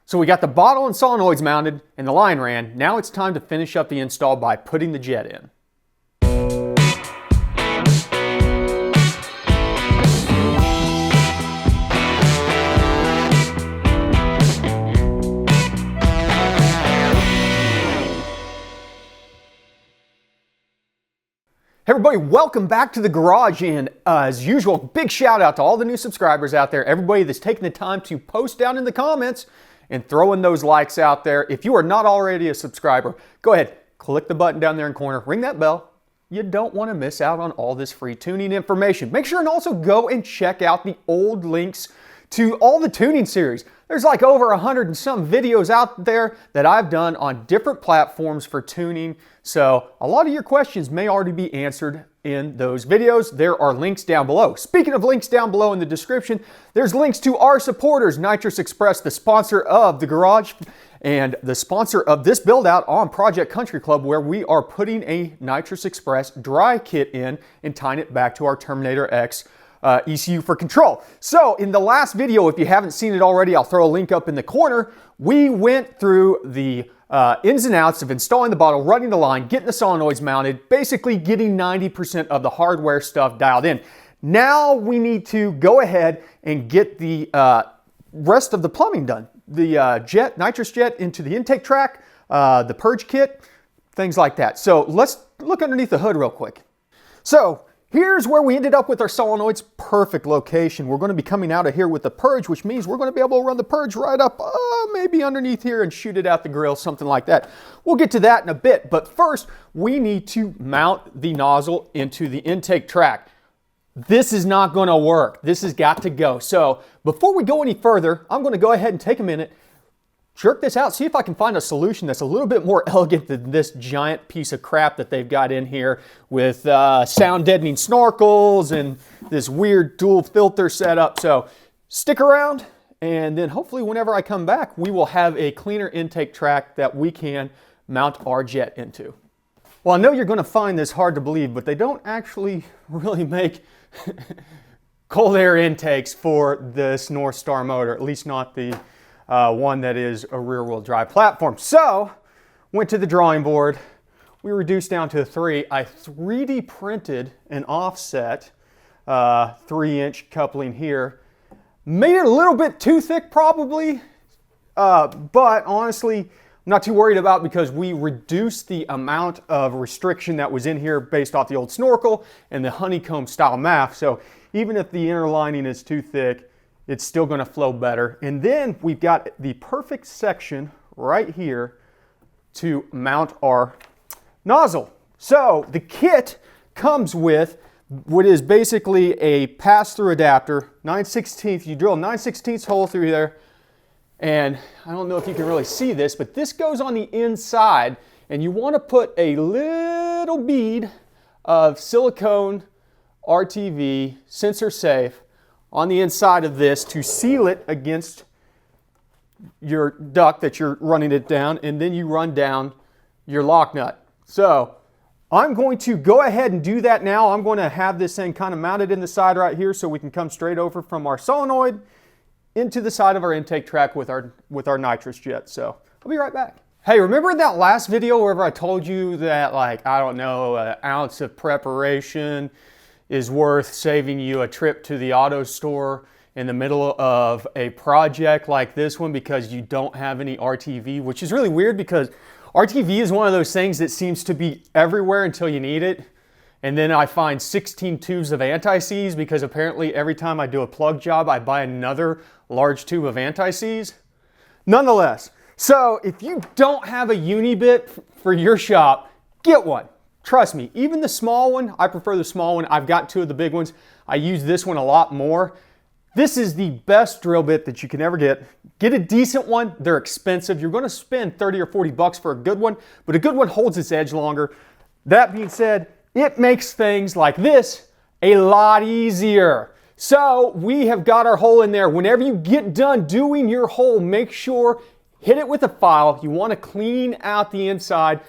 So we got the bottle and solenoids mounted and the line ran. Now it's time to finish up the install by putting the jet in. Hey everybody, welcome back to the garage, and as usual, big shout out to all the new subscribers out there, everybody that's taking the time to post down in the comments and throwing those likes out there. If you are not already a subscriber, go ahead, click the button down there in the corner, ring that bell. You don't want to miss out on all this free tuning information. Make sure and also go and check out the old links to all the tuning series. There's like over 100 and some videos out there that I've done on different platforms for tuning. So a lot of your questions may already be answered in those videos. There are links down below. Speaking of links down below in the description, there's links to our supporters, Nitrous Express, the sponsor of the garage and the sponsor of this build out on Project Country Club, where we are putting a Nitrous Express dry kit in and tying it back to our Terminator X ECU for control. So in the last video, if you haven't seen it already, I'll throw a link up in the corner. We went through the ins and outs of installing the bottle, running the line, getting the solenoids mounted, basically getting 90% of the hardware stuff dialed in. Now we need to go ahead and get the rest of the plumbing done. The nitrous jet into the intake track, the purge kit, things like that. So let's look underneath the hood real quick. So here's where we ended up with our solenoids. Perfect location. We're going to be coming out of here with the purge, which means we're going to be able to run the purge right up, maybe underneath here and shoot it out the grill, something like that. We'll get to that in a bit, but first we need to mount the nozzle into the intake track. This is not going to work. This has got to go. So before we go any further, I'm going to go ahead and take a minute, jerk this out, see if I can find a solution that's a little bit more elegant than this giant piece of crap that they've got in here with sound deadening snorkels and this weird dual filter setup. So stick around, and then hopefully whenever I come back, we will have a cleaner intake track that we can mount our jet into. Well, I know you're going to find this hard to believe, but they don't actually really make cold air intakes for this North Star motor, at least not the one that is a rear-wheel drive platform. So went to the drawing board. We reduced down to 3. I 3D printed an offset 3-inch coupling here. Made it a little bit too thick probably, but honestly I'm not too worried about, because we reduced the amount of restriction that was in here based off the old snorkel and the honeycomb style MAF. So even if the inner lining is too thick, it's still going to flow better. And then we've got the perfect section right here to mount our nozzle. So the kit comes with what is basically a pass-through adapter, 9/16. You drill a 9/16 hole through there, and I don't know if you can really see this, but this goes on the inside, and you want to put a little bead of silicone RTV, sensor safe, on the inside of this to seal it against your duct that you're running it down, and then you run down your lock nut. So I'm going to go ahead and do that now. I'm going to have this thing kind of mounted in the side right here so we can come straight over from our solenoid into the side of our intake track with our nitrous jet. So I'll be right back. Hey, remember that last video where I told you that, like, I don't know, an ounce of preparation is worth saving you a trip to the auto store in the middle of a project like this one because you don't have any RTV, which is really weird because RTV is one of those things that seems to be everywhere until you need it. And then I find 16 tubes of anti-seize because apparently every time I do a plug job, I buy another large tube of anti-seize. Nonetheless, so if you don't have a Unibit for your shop, get one. Trust me, even the small one, I prefer the small one. I've got 2 of the big ones. I use this one a lot more. This is the best drill bit that you can ever get. Get a decent one. They're expensive. You're going to spend 30 or 40 bucks for a good one, but a good one holds its edge longer. That being said, it makes things like this a lot easier. So we have got our hole in there. Whenever you get done doing your hole, make sure, hit it with a file. You want to clean out the inside.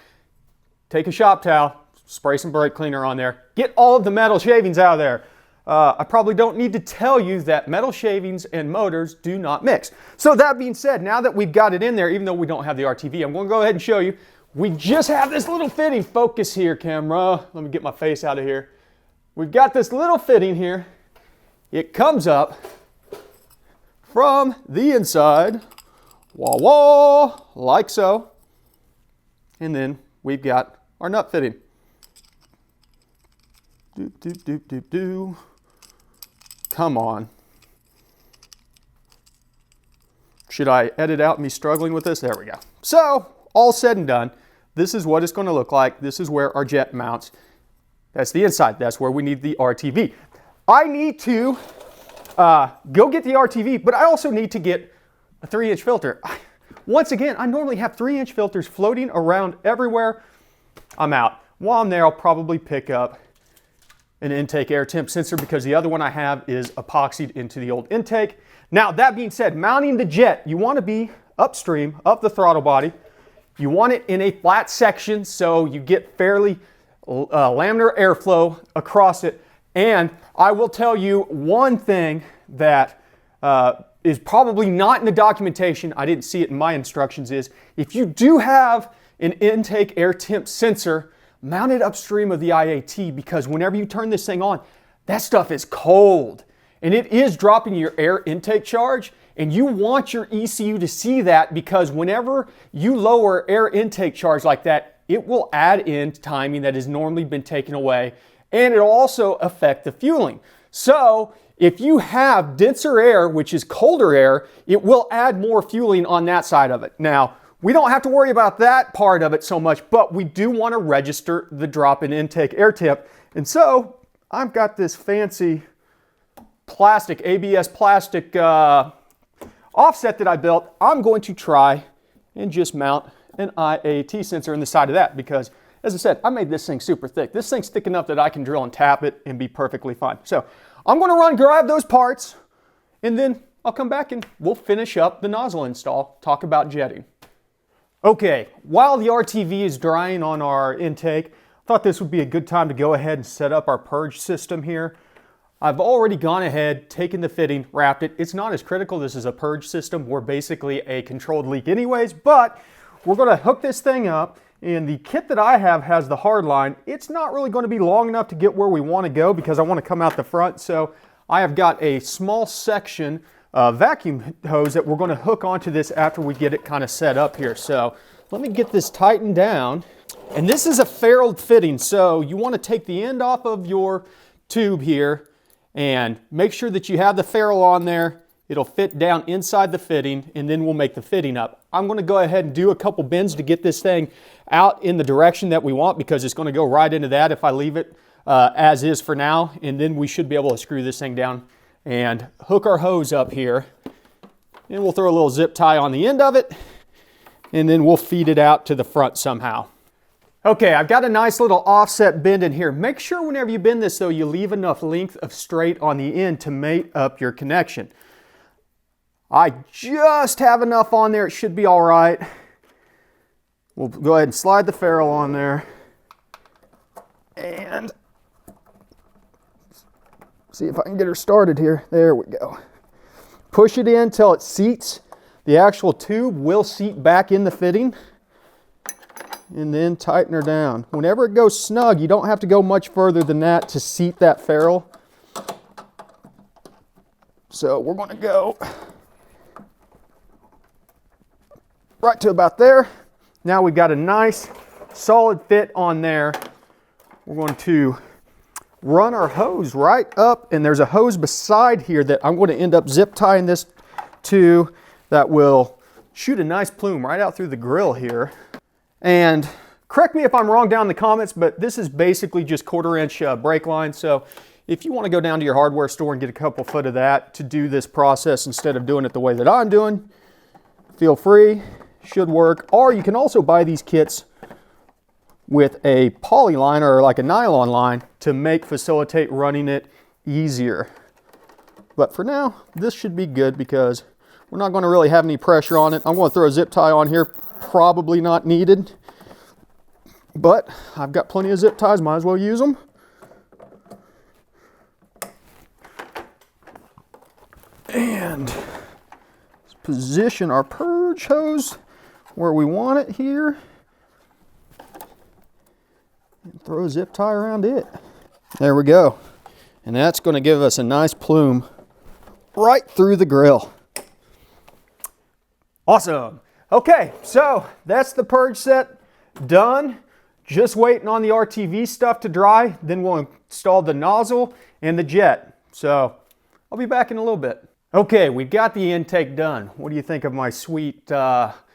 Take a shop towel, spray some brake cleaner on there. Get all of the metal shavings out of there. I probably don't need to tell you that metal shavings and motors do not mix. So that being said, now that we've got it in there, even though we don't have the RTV, I'm going to go ahead and show you. We just have this little fitting. Focus here, camera. Let me get my face out of here. We've got this little fitting here. It comes up from the inside, wah wah, like so. And then we've got our nut fitting. Doop, doop, doop, doop, doop. Come on. Should I edit out me struggling with this? There we go. So, all said and done, this is what it's going to look like. This is where our jet mounts. That's the inside. That's where we need the RTV. I need to go get the RTV, but I also need to get a 3-inch filter. Once again, I normally have 3-inch filters floating around everywhere. I'm out. While I'm there, I'll probably pick up an intake air temp sensor because the other one I have is epoxied into the old intake. Now, that being said, mounting the jet, you want to be upstream, up the throttle body. You want it in a flat section so you get fairly laminar airflow across it. And I will tell you one thing that is probably not in the documentation, I didn't see it in my instructions, is if you do have an intake air temp sensor, mount it upstream of the IAT, because whenever you turn this thing on, that stuff is cold and it is dropping your air intake charge, and you want your ECU to see that, because whenever you lower air intake charge like that, it will add in timing that has normally been taken away, and it'll also affect the fueling. So if you have denser air, which is colder air, it will add more fueling on that side of it. Now, we don't have to worry about that part of it so much, but we do want to register the drop in intake air temp. And so I've got this fancy plastic, ABS plastic offset that I built. I'm going to try and just mount an IAT sensor in the side of that because, as I said, I made this thing super thick. This thing's thick enough that I can drill and tap it and be perfectly fine. So I'm going to grab those parts, and then I'll come back and we'll finish up the nozzle install, talk about jetting. Okay, while the RTV is drying on our intake, I thought this would be a good time to go ahead and set up our purge system here. I've already gone ahead, taken the fitting, wrapped it. It's not as critical. This is a purge system. We're basically a controlled leak anyways, but we're going to hook this thing up, and the kit that I have has the hard line. It's not really going to be long enough to get where we want to go because I want to come out the front, so I have got a small section vacuum hose that we're going to hook onto this after we get it kind of set up here. So let me get this tightened down. And this is a ferruled fitting, so you want to take the end off of your tube here and make sure that you have the ferrule on there. It'll fit down inside the fitting, and then we'll make the fitting up. I'm going to go ahead and do a couple bends to get this thing out in the direction that we want, because it's going to go right into that if I leave it as is for now, and then we should be able to screw this thing down and hook our hose up here, and we'll throw a little zip tie on the end of it, and then we'll feed it out to the front somehow. Okay, I've got a nice little offset bend in here. Make sure whenever you bend this though, you leave enough length of straight on the end to mate up your connection. I just have enough on there, it should be all right. We'll go ahead and slide the ferrule on there, and see if I can get her started here. There we go. Push it in till it seats. The actual tube will seat back in the fitting, and then tighten her down. Whenever it goes snug, you don't have to go much further than that to seat that ferrule. So we're going to go right to about there. Now we've got a nice solid fit on there. We're going to run our hose right up, and there's a hose beside here that I'm going to end up zip tying this to that will shoot a nice plume right out through the grill here. And correct me if I'm wrong down in the comments, but this is basically just 1/4 inch brake line. So if you want to go down to your hardware store and get a couple foot of that to do this process instead of doing it the way that I'm doing, feel free, should work. Or you can also buy these kits with a poly line or like a nylon line to facilitate running it easier. But for now, this should be good because we're not going to really have any pressure on it. I'm going to throw a zip tie on here, probably not needed, but I've got plenty of zip ties, might as well use them. And let's position our purge hose where we want it here. And throw a zip tie around it. There we go. And that's going to give us a nice plume right through the grill. Awesome. Okay, so that's the purge set done. Just waiting on the RTV stuff to dry. Then we'll install the nozzle and the jet. So I'll be back in a little bit. Okay, we got the intake done. What do you think of my sweet AutoZone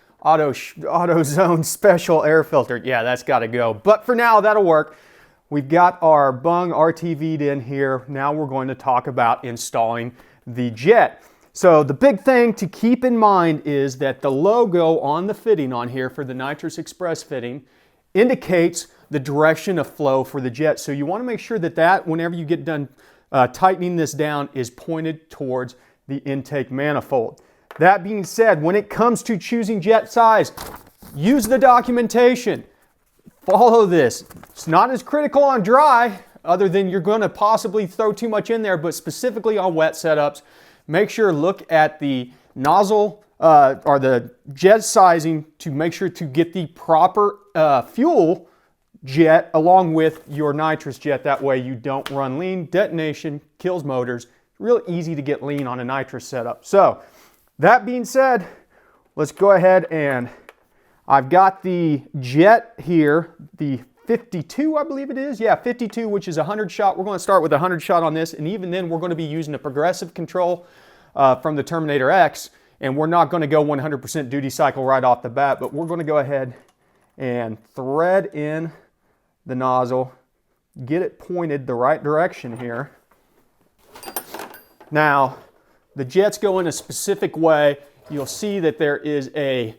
special air filter? Yeah, that's got to go. But for now, that'll work. We've got our bung RTV'd in here. Now we're going to talk about installing the jet. So the big thing to keep in mind is that the logo on the fitting on here for the Nitrous Express fitting indicates the direction of flow for the jet. So you want to make sure that whenever you get done tightening this down, is pointed towards the intake manifold. That being said, when it comes to choosing jet size, use the documentation. Follow this. It's not as critical on dry, other than you're going to possibly throw too much in there, but specifically on wet setups, make sure look at the nozzle or the jet sizing to make sure to get the proper fuel jet along with your nitrous jet. That way you don't run lean. Detonation kills motors. Real easy to get lean on a nitrous setup. So that being said, let's go ahead and I've got the jet here, the 52, I believe it is. Yeah, 52, which is a 100 shot. We're going to start with a 100 shot on this, and even then we're going to be using a progressive control from the Terminator X, and we're not going to go 100% duty cycle right off the bat, but we're going to go ahead and thread in the nozzle, get it pointed the right direction here. Now, the jets go in a specific way. You'll see that there is a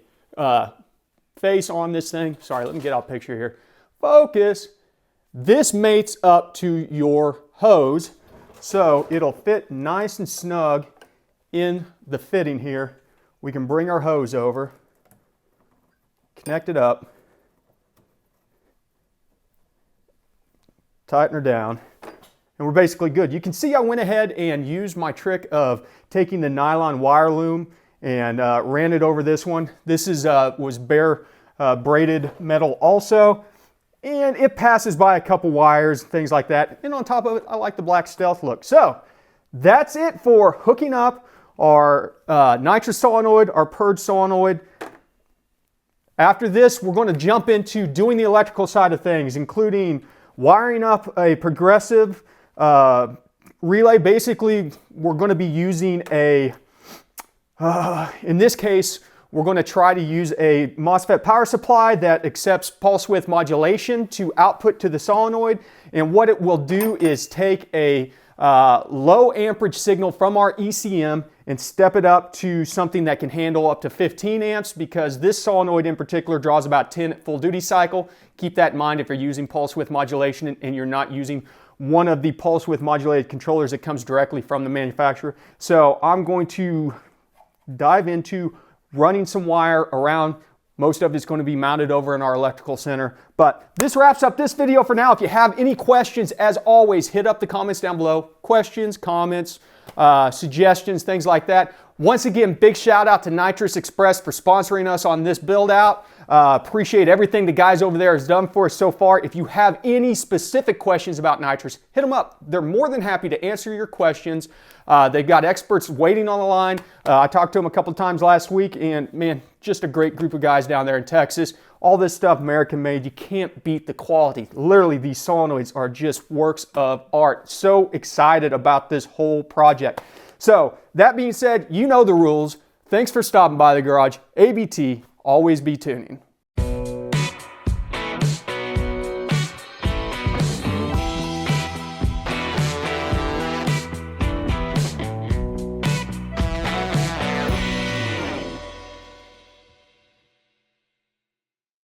face on this thing. Sorry, let me get out a picture here. Focus. This mates up to your hose, so it'll fit nice and snug in the fitting here. We can bring our hose over, connect it up, tighten her down, and we're basically good. You can see I went ahead and used my trick of taking the nylon wire loom and ran it over this one. This is was bare braided metal also, and it passes by a couple wires, things like that. And on top of it, I like the black stealth look. So that's it for hooking up our nitrous solenoid, our purge solenoid. After this, we're going to jump into doing the electrical side of things, including wiring up a progressive relay. Basically, we're going to be using a, in this case, we're going to try to use a MOSFET power supply that accepts pulse width modulation to output to the solenoid. And what it will do is take a low amperage signal from our ECM and step it up to something that can handle up to 15 amps, because this solenoid in particular draws about 10 at full duty cycle. Keep that in mind if you're using pulse width modulation and you're not using one of the pulse width modulated controllers that comes directly from the manufacturer. So I'm going to dive into running some wire around. Most of it's going to be mounted over in our electrical center. But this wraps up this video for now. If you have any questions, as always, hit up the comments down below. Questions, comments, suggestions, things like that. Once again, big shout out to Nitrous Express for sponsoring us on this build out. Appreciate everything the guys over there has done for us so far. If you have any specific questions about nitrous, hit them up. They're more than happy to answer your questions. They've got experts waiting on the line. I talked to them a couple times last week, and man, just a great group of guys down there in Texas. All this stuff American made. You can't beat the quality. Literally, these solenoids are just works of art. So excited about this whole project. So that being said, you know the rules. Thanks for stopping by the garage. ABT, always be tuning.